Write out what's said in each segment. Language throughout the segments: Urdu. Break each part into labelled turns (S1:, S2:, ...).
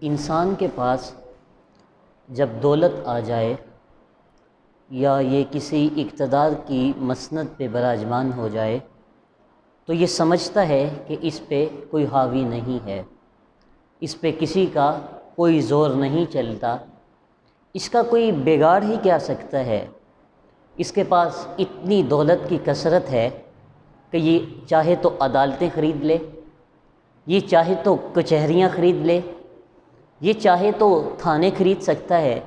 S1: انسان کے پاس جب دولت آ جائے یا یہ کسی اقتدار کی مسند پہ براجمان ہو جائے تو یہ سمجھتا ہے کہ اس پہ کوئی حاوی نہیں ہے، اس پہ کسی کا کوئی زور نہیں چلتا، اس کا کوئی بگاڑ ہی کیا سکتا ہے۔ اس کے پاس اتنی دولت کی کثرت ہے کہ یہ چاہے تو عدالتیں خرید لے، یہ چاہے تو کچہریاں خرید لے، یہ چاہے تو تھانے خرید سکتا ہے۔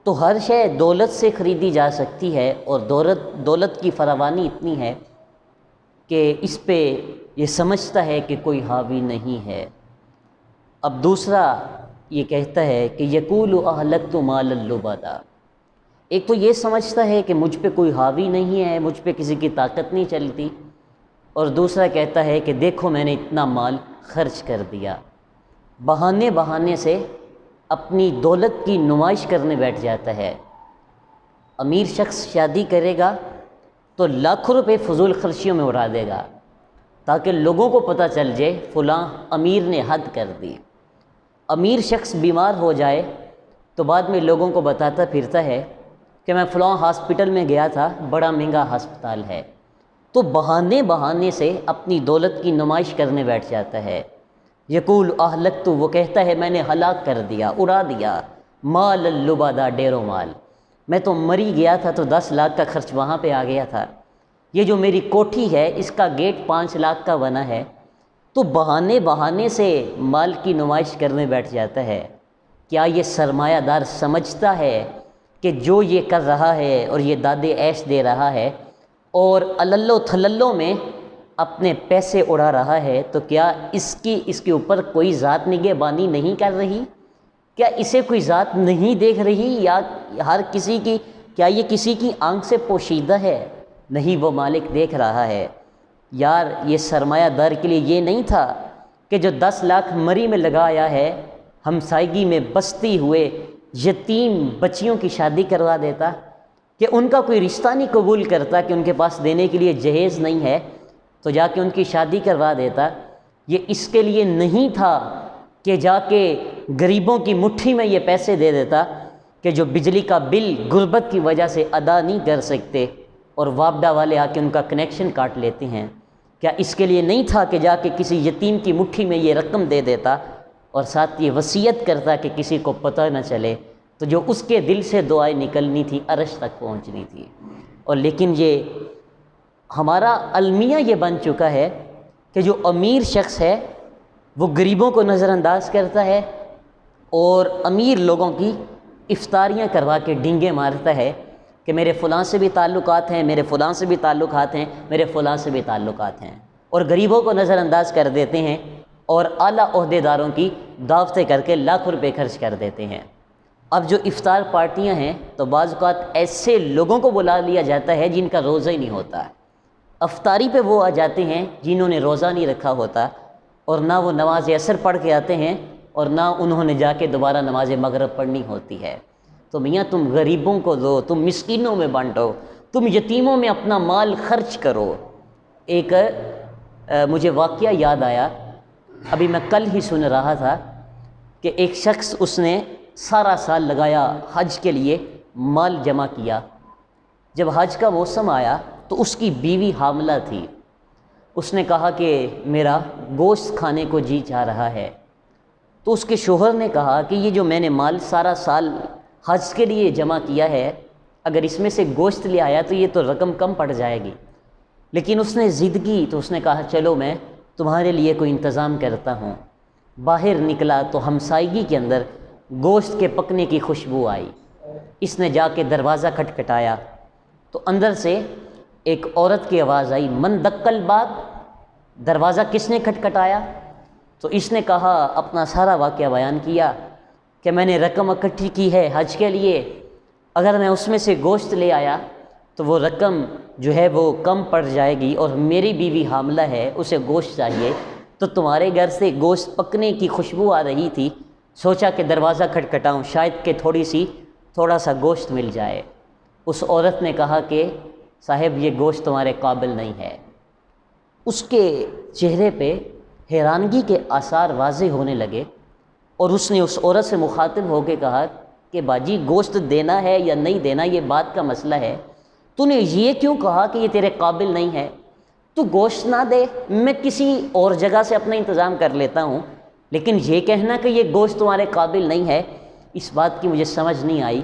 S1: تو ہر شے دولت سے خریدی جا سکتی ہے، اور دولت کی فراوانی اتنی ہے کہ اس پہ یہ سمجھتا ہے کہ کوئی حاوی نہیں ہے۔ اب دوسرا یہ کہتا ہے کہ یقول اہلکت مالا لبدا، ایک تو یہ سمجھتا ہے کہ مجھ پہ کوئی حاوی نہیں ہے، مجھ پہ کسی کی طاقت نہیں چلتی، اور دوسرا کہتا ہے کہ دیکھو میں نے اتنا مال خرچ کر دیا۔ بہانے سے اپنی دولت کی نمائش کرنے بیٹھ جاتا ہے۔ امیر شخص شادی کرے گا تو لاکھوں روپے فضول خرچیوں میں اڑا دے گا تاکہ لوگوں کو پتہ چل جائے فلاں امیر نے حد کر دی۔ امیر شخص بیمار ہو جائے تو بعد میں لوگوں کو بتاتا پھرتا ہے کہ میں فلاں ہاسپٹل میں گیا تھا، بڑا مہنگا ہسپتال ہے۔ تو بہانے سے اپنی دولت کی نمائش کرنے بیٹھ جاتا ہے۔ یقول اہلکت، وہ کہتا ہے میں نے ہلاک کر دیا، اڑا دیا، مال اللبدا، ڈیرو مال، میں تو مری گیا تھا تو 10 لاکھ کا خرچ وہاں پہ آ گیا تھا، یہ جو میری کوٹھی ہے اس کا گیٹ 5 لاکھ کا بنا ہے۔ تو بہانے سے مال کی نمائش کرنے بیٹھ جاتا ہے۔ کیا یہ سرمایہ دار سمجھتا ہے کہ جو یہ کر رہا ہے اور یہ دادے عیش دے رہا ہے اور اللو تھللو میں اپنے پیسے اڑا رہا ہے، تو کیا اس کے اوپر کوئی ذات نگہبانی نہیں کر رہی؟ کیا اسے کوئی ذات نہیں دیکھ رہی؟ یا ہر کسی کی، کیا یہ کسی کی آنکھ سے پوشیدہ ہے؟ نہیں، وہ مالک دیکھ رہا ہے۔ یار یہ سرمایہ دار کے لیے یہ نہیں تھا کہ جو 10 لاکھ مری میں لگایا ہے ہمسائیگی میں بستی ہوئے یتیم بچیوں کی شادی کروا دیتا، کہ ان کا کوئی رشتہ نہیں قبول کرتا کہ ان کے پاس دینے کے لیے جہیز نہیں ہے تو جا کے ان کی شادی کروا دیتا۔ یہ اس کے لیے نہیں تھا کہ جا کے غریبوں کی مٹھی میں یہ پیسے دے دیتا کہ جو بجلی کا بل غربت کی وجہ سے ادا نہیں کر سکتے اور وابڈا والے آ کے ان کا کنیکشن کاٹ لیتے ہیں۔ کیا اس کے لیے نہیں تھا کہ جا کے کسی یتیم کی مٹھی میں یہ رقم دے دیتا اور ساتھ یہ وصیت کرتا کہ کسی کو پتہ نہ چلے؟ تو جو اس کے دل سے دعائیں نکلنی تھی عرش تک پہنچنی تھی۔ اور لیکن یہ ہمارا المیہ یہ بن چکا ہے کہ جو امیر شخص ہے وہ غریبوں کو نظر انداز کرتا ہے اور امیر لوگوں کی افطاریاں کروا کے ڈنگے مارتا ہے کہ میرے فلاں سے بھی تعلقات ہیں، میرے فلاں سے بھی تعلقات ہیں، میرے فلاں سے بھی تعلقات ہیں، اور غریبوں کو نظر انداز کر دیتے ہیں اور اعلیٰ عہدیداروں کی دعوتیں کر کے لاکھوں روپے خرچ کر دیتے ہیں۔ اب جو افطار پارٹیاں ہیں تو بعض اوقات ایسے لوگوں کو بلا لیا جاتا ہے جن کا روزہ ہی نہیں ہوتا۔ افطاری پہ وہ آ جاتے ہیں جنہوں نے روزہ نہیں رکھا ہوتا، اور نہ وہ نماز عصر پڑھ کے آتے ہیں اور نہ انہوں نے جا کے دوبارہ نماز مغرب پڑھنی ہوتی ہے۔ تو میاں تم غریبوں کو دو، تم مسکینوں میں بانٹو، تم یتیموں میں اپنا مال خرچ کرو۔ ایک مجھے واقعہ یاد آیا، ابھی میں کل ہی سن رہا تھا کہ ایک شخص اس نے سارا سال لگایا حج کے لیے، مال جمع کیا، جب حج کا موسم آیا تو اس کی بیوی حاملہ تھی۔ اس نے کہا کہ میرا گوشت کھانے کو جی چاہ رہا ہے، تو اس کے شوہر نے کہا کہ یہ جو میں نے مال سارا سال حج کے لیے جمع کیا ہے، اگر اس میں سے گوشت لے آیا تو یہ تو رقم کم پڑ جائے گی۔ لیکن اس نے ضد کی تو اس نے کہا چلو میں تمہارے لیے کوئی انتظام کرتا ہوں۔ باہر نکلا تو ہمسائیگی کے اندر گوشت کے پکنے کی خوشبو آئی۔ اس نے جا کے دروازہ کھٹکھٹایا تو اندر سے ایک عورت کی آواز آئی، من دق الباب، دروازہ کس نے کھٹکھٹایا؟ تو اس نے کہا، اپنا سارا واقعہ بیان کیا کہ میں نے رقم اکٹھی کی ہے حج کے لیے، اگر میں اس میں سے گوشت لے آیا تو وہ رقم جو ہے وہ کم پڑ جائے گی، اور میری بیوی حاملہ ہے، اسے گوشت چاہیے، تو تمہارے گھر سے گوشت پکنے کی خوشبو آ رہی تھی، سوچا کہ دروازہ کھٹکھٹاؤں، شاید کہ تھوڑا سا گوشت مل جائے۔ اس عورت نے کہا کہ صاحب یہ گوشت تمہارے قابل نہیں ہے۔ اس کے چہرے پہ حیرانگی کے آثار واضح ہونے لگے اور اس نے اس عورت سے مخاطب ہو کے کہا کہ باجی گوشت دینا ہے یا نہیں دینا یہ بات کا مسئلہ ہے، تو نے یہ کیوں کہا کہ یہ تیرے قابل نہیں ہے؟ تو گوشت نہ دے، میں کسی اور جگہ سے اپنا انتظام کر لیتا ہوں، لیکن یہ کہنا کہ یہ گوشت تمہارے قابل نہیں ہے، اس بات کی مجھے سمجھ نہیں آئی،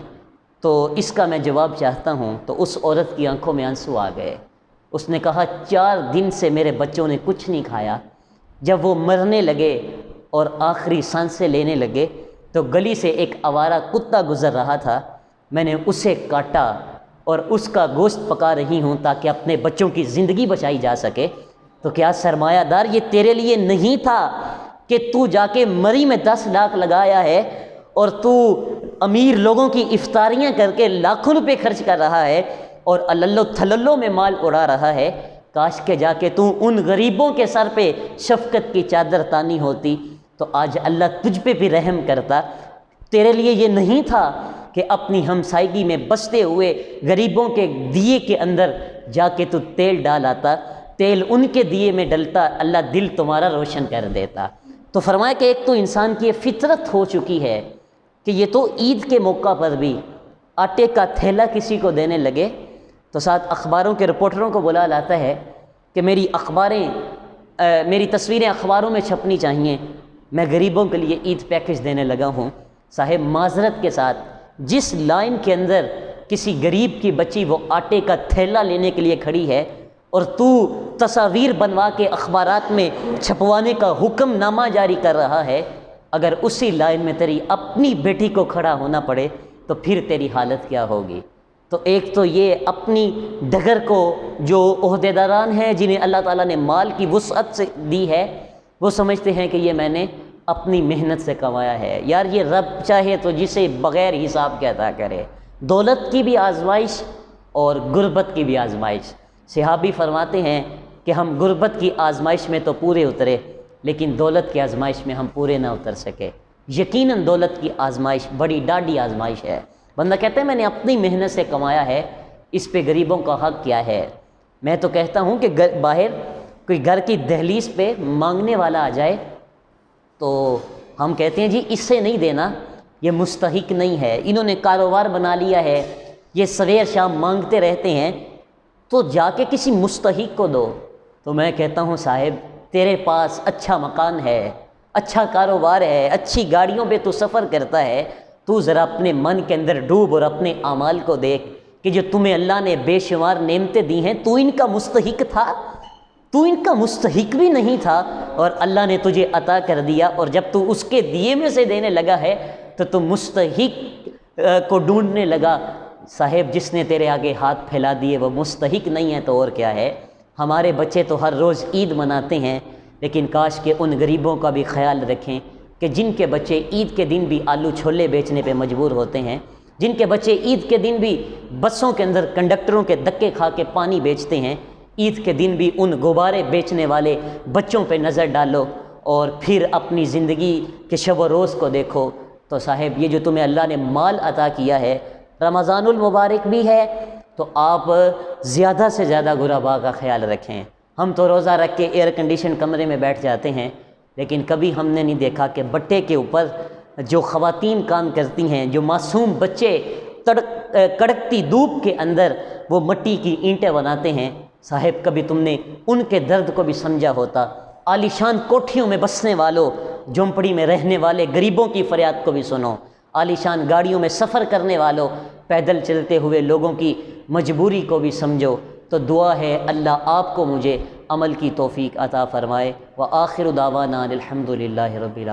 S1: تو اس کا میں جواب چاہتا ہوں۔ تو اس عورت کی آنکھوں میں آنسو آ گئے۔ اس نے کہا 4 دن سے میرے بچوں نے کچھ نہیں کھایا، جب وہ مرنے لگے اور آخری سانسیں لینے لگے تو گلی سے ایک آوارہ کتا گزر رہا تھا، میں نے اسے کاٹا اور اس کا گوشت پکا رہی ہوں تاکہ اپنے بچوں کی زندگی بچائی جا سکے۔ تو کیا سرمایہ دار یہ تیرے لیے نہیں تھا کہ تو جا کے مری میں 10 لاکھ لگایا ہے اور تو امیر لوگوں کی افطاریاں کر کے لاکھوں روپے خرچ کر رہا ہے اور اللو تھللو میں مال اڑا رہا ہے؟ کاش کہ جا کے تو ان غریبوں کے سر پہ شفقت کی چادر تانی ہوتی تو آج اللہ تجھ پہ بھی رحم کرتا۔ تیرے لیے یہ نہیں تھا کہ اپنی ہمسائیگی میں بستے ہوئے غریبوں کے دیے کے اندر جا کے تو تیل ڈال آتا، تیل ان کے دیے میں ڈلتا، اللہ دل تمہارا روشن کر دیتا۔ تو فرمایا کہ ایک تو انسان کی یہ فطرت ہو چکی ہے کہ یہ تو عید کے موقع پر بھی آٹے کا تھیلا کسی کو دینے لگے تو ساتھ اخباروں کے رپورٹروں کو بلا لاتا ہے کہ میری تصویریں اخباروں میں چھپنی چاہیے، میں غریبوں کے لیے عید پیکج دینے لگا ہوں۔ صاحب معذرت کے ساتھ جس لائن کے اندر کسی غریب کی بچی وہ آٹے کا تھیلا لینے کے لیے کھڑی ہے اور تو تصاویر بنوا کے اخبارات میں چھپوانے کا حکم نامہ جاری کر رہا ہے، اگر اسی لائن میں تیری اپنی بیٹی کو کھڑا ہونا پڑے تو پھر تیری حالت کیا ہوگی؟ تو ایک تو یہ اپنی ڈگر کو جو عہدیداران ہیں جنہیں اللہ تعالیٰ نے مال کی وسعت سے دی ہے وہ سمجھتے ہیں کہ یہ میں نے اپنی محنت سے کمایا ہے۔ یار یہ رب چاہے تو جسے بغیر حساب کے عطا کرے، دولت کی بھی آزمائش اور غربت کی بھی آزمائش۔ صحابی فرماتے ہیں کہ ہم غربت کی آزمائش میں تو پورے اترے لیکن دولت کی آزمائش میں ہم پورے نہ اتر سکے۔ یقیناً دولت کی آزمائش بڑی ڈاڈی آزمائش ہے۔ بندہ کہتا ہے میں نے اپنی محنت سے کمایا ہے، اس پہ غریبوں کا حق کیا ہے؟ میں تو کہتا ہوں کہ باہر کوئی گھر کی دہلیز پہ مانگنے والا آ جائے تو ہم کہتے ہیں جی اس سے نہیں دینا، یہ مستحق نہیں ہے، انہوں نے کاروبار بنا لیا ہے، یہ سویر شام مانگتے رہتے ہیں، تو جا کے کسی مستحق کو دو۔ تو میں کہتا ہوں صاحب تیرے پاس اچھا مکان ہے، اچھا کاروبار ہے، اچھی گاڑیوں پہ تو سفر کرتا ہے، تو ذرا اپنے من کے اندر ڈوب اور اپنے اعمال کو دیکھ کہ جو تمہیں اللہ نے بے شمار نعمتیں دی ہیں تو ان کا مستحق تھا؟ تو ان کا مستحق بھی نہیں تھا اور اللہ نے تجھے عطا کر دیا، اور جب تو اس کے دیے میں سے دینے لگا ہے تو تم مستحق کو ڈھونڈنے لگا۔ صاحب جس نے تیرے آگے ہاتھ پھیلا دیے وہ مستحق نہیں ہے تو اور کیا ہے؟ ہمارے بچے تو ہر روز عید مناتے ہیں، لیکن کاش کہ ان غریبوں کا بھی خیال رکھیں کہ جن کے بچے عید کے دن بھی آلو چھولے بیچنے پہ مجبور ہوتے ہیں، جن کے بچے عید کے دن بھی بسوں کے اندر کنڈکٹروں کے دھکے کھا کے پانی بیچتے ہیں، عید کے دن بھی ان غبارے بیچنے والے بچوں پہ نظر ڈالو اور پھر اپنی زندگی کے شب و روز کو دیکھو۔ تو صاحب یہ جو تمہیں اللہ نے مال عطا کیا ہے، رمضان المبارک بھی ہے، تو آپ زیادہ سے زیادہ غرباء کا خیال رکھیں۔ ہم تو روزہ رکھ کے ایئر کنڈیشن کمرے میں بیٹھ جاتے ہیں، لیکن کبھی ہم نے نہیں دیکھا کہ بٹے کے اوپر جو خواتین کام کرتی ہیں، جو معصوم بچے کڑکتی دھوپ کے اندر وہ مٹی کی اینٹیں بناتے ہیں، صاحب کبھی تم نے ان کے درد کو بھی سمجھا ہوتا؟ عالیشان کوٹھیوں میں بسنے والوں، جھونپڑی میں رہنے والے غریبوں کی فریاد کو بھی سنو، عالیشان گاڑیوں میں سفر کرنے والوں، پیدل چلتے ہوئے لوگوں کی مجبوری کو بھی سمجھو۔ تو دعا ہے اللہ آپ کو مجھے عمل کی توفیق عطا فرمائے۔ وآخر دعوانا الحمد للہ رب العالمین۔